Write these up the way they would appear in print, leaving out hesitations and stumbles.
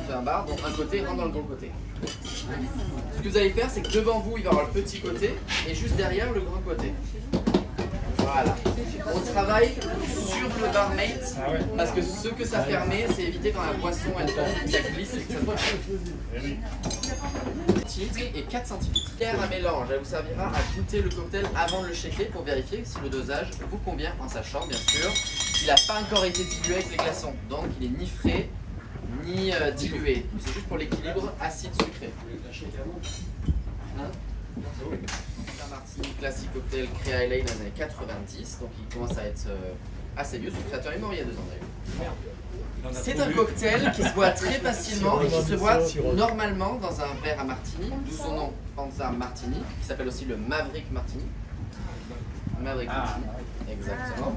fait un bar, donc un côté rentre dans le gros côté. Ce que vous allez faire, c'est que devant vous, il va y avoir le petit côté et juste derrière le grand côté. Voilà. On travaille sur le barmate parce que ce que ça permet, c'est éviter quand la boisson elle tombe, ça glisse et que ça soit et 4 centilitres. Un mélange, elle vous servira à goûter le cocktail avant de le shaker pour vérifier si le dosage vous convient, en sachant bien sûr qu'il n'a pas encore été dilué avec les glaçons. Donc il est ni frais ni dilué. C'est juste pour l'équilibre acide-sucré. Un martini classique cocktail créé à LA dans les années 90, donc il commence à être assez vieux. Son créateur est mort il y a 2 ans d'ailleurs. C'est un cocktail qui se boit très facilement et qui se boit normalement dans un verre à martini, d'où son nom Panza Martini, qui s'appelle aussi le Maverick Martini. Maverick Martini, exactement.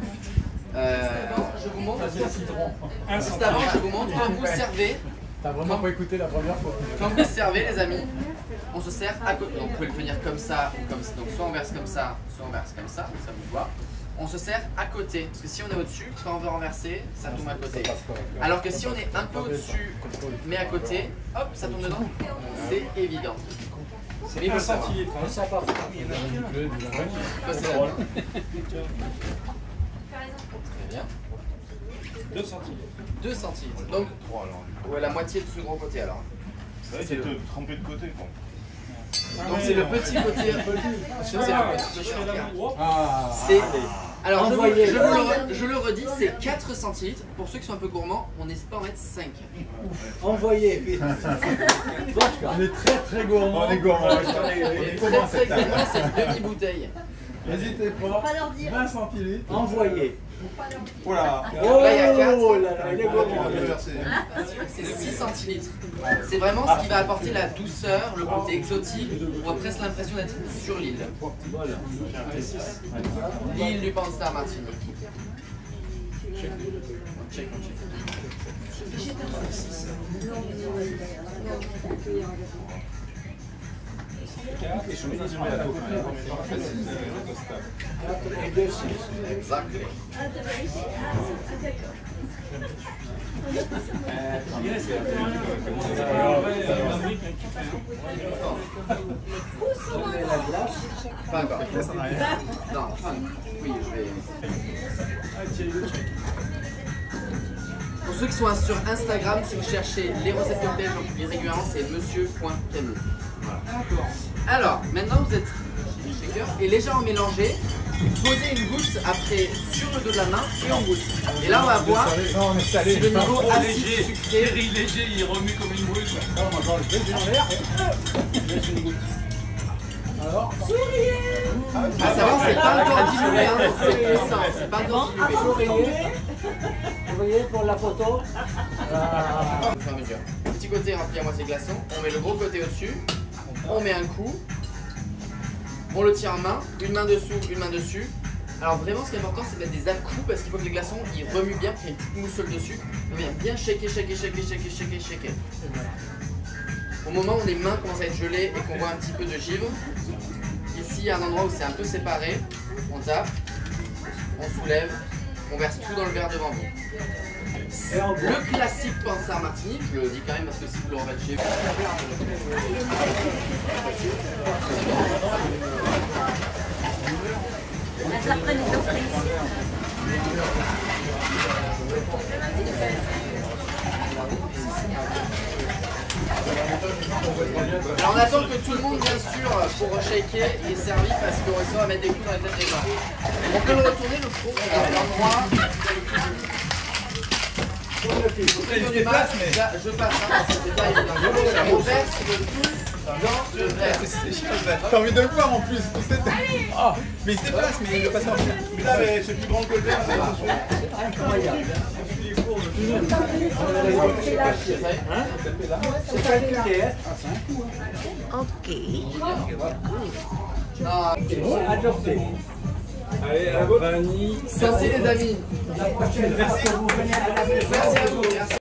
Je vous montre. Juste avant, je vous montre quand vous servez. T'as vraiment pas écouté la première fois. Quand vous servez, les amis, on se sert à côté. Donc, vous pouvez le tenir comme ça ou comme ça. Donc, soit on verse comme ça, soit on verse comme ça. Ça vous voit. On se sert à côté. Parce que si on est au-dessus, quand on veut renverser, ça tombe à côté. Alors que si on est un peu au-dessus, mais à côté, hop, ça tombe dedans. C'est évident. C'est 1 centilitre. Ça part. Très bien. 2 centilitres. 2 centilitres. Donc, ouais, la moitié de ce gros côté alors. C'est de tremper de côté quoi. Donc c'est le petit côté. C'est le petit côté. Alors je le redis, c'est 4 centilitres. Pour ceux qui sont un peu gourmands, on n'hésite pas à en mettre 5. Envoyez. On est très gourmand. On est gourmand. On est très gourmands, c'est une demi-bouteille. N'hésitez pas. 20 centilitres. Envoyez. Voilà. Oh Là, il y a 4. là, il est gourmand. C'est 6 centilitres. C'est vraiment ce qui va apporter la douceur, le côté exotique. On a presque l'impression d'être sur l'île. Voilà. L'île du Panza Martini. Check. Exactly. Pas encore. Non, oui, je vais. Pour ceux qui sont sur Instagram, si vous cherchez les recettes cocktails, j'en publie régulièrement, c'est monsieur.camille. Voilà. Alors, maintenant vous êtes shaker et légèrement mélangé. Posez une goutte après sur le dos de la main et on goûte. Et là on va voir si le niveau acide sucré. Thierry léger, il remue comme une brute. Non, maintenant, je vais dans l'air. Je laisse une goutte. Alors, souriez. Ah ça va, c'est pas encore dilué, hein, donc c'est puissant, c'est pas encore dilué. Vous voyez pour la photo. Au fur et à mesure. Petit côté rempli à moitié glaçon, on met le gros côté au-dessus, on met un coup, on le tient en main, une main dessous, une main dessus. Alors vraiment ce qui est important c'est de mettre des à-coups parce qu'il faut que les glaçons ils remuent bien, qu'il y ait une petite mousseule dessus. On vient bien shaker. Au moment où les mains commencent à être gelées et qu'on voit un petit peu de givre, ici il y a un endroit où c'est un peu séparé, on tape, on soulève, on verse tout dans le verre devant vous. Le classique Panza Martini, je le dis quand même parce que si vous le remettez chez vous. Alors on attend que tout le monde bien sûr pour shaker il est servi parce qu'on risque de mettre des coups dans la tête des gens. On peut le retourner le four à l'endroit. Je passe, hein, c'est pas évident. On verse le tout dans le verre. T'as envie de le voir en plus. Oh, mais il se déplace, mais il ne passe pas. Putain, mais c'est plus grand que le verre. C'est incroyable. C'est calculé, hein. Ok. Adopté. Allez, à vanille. Merci les amis. La prochaine fois que vous venez à la maison. Merci à vous. Merci.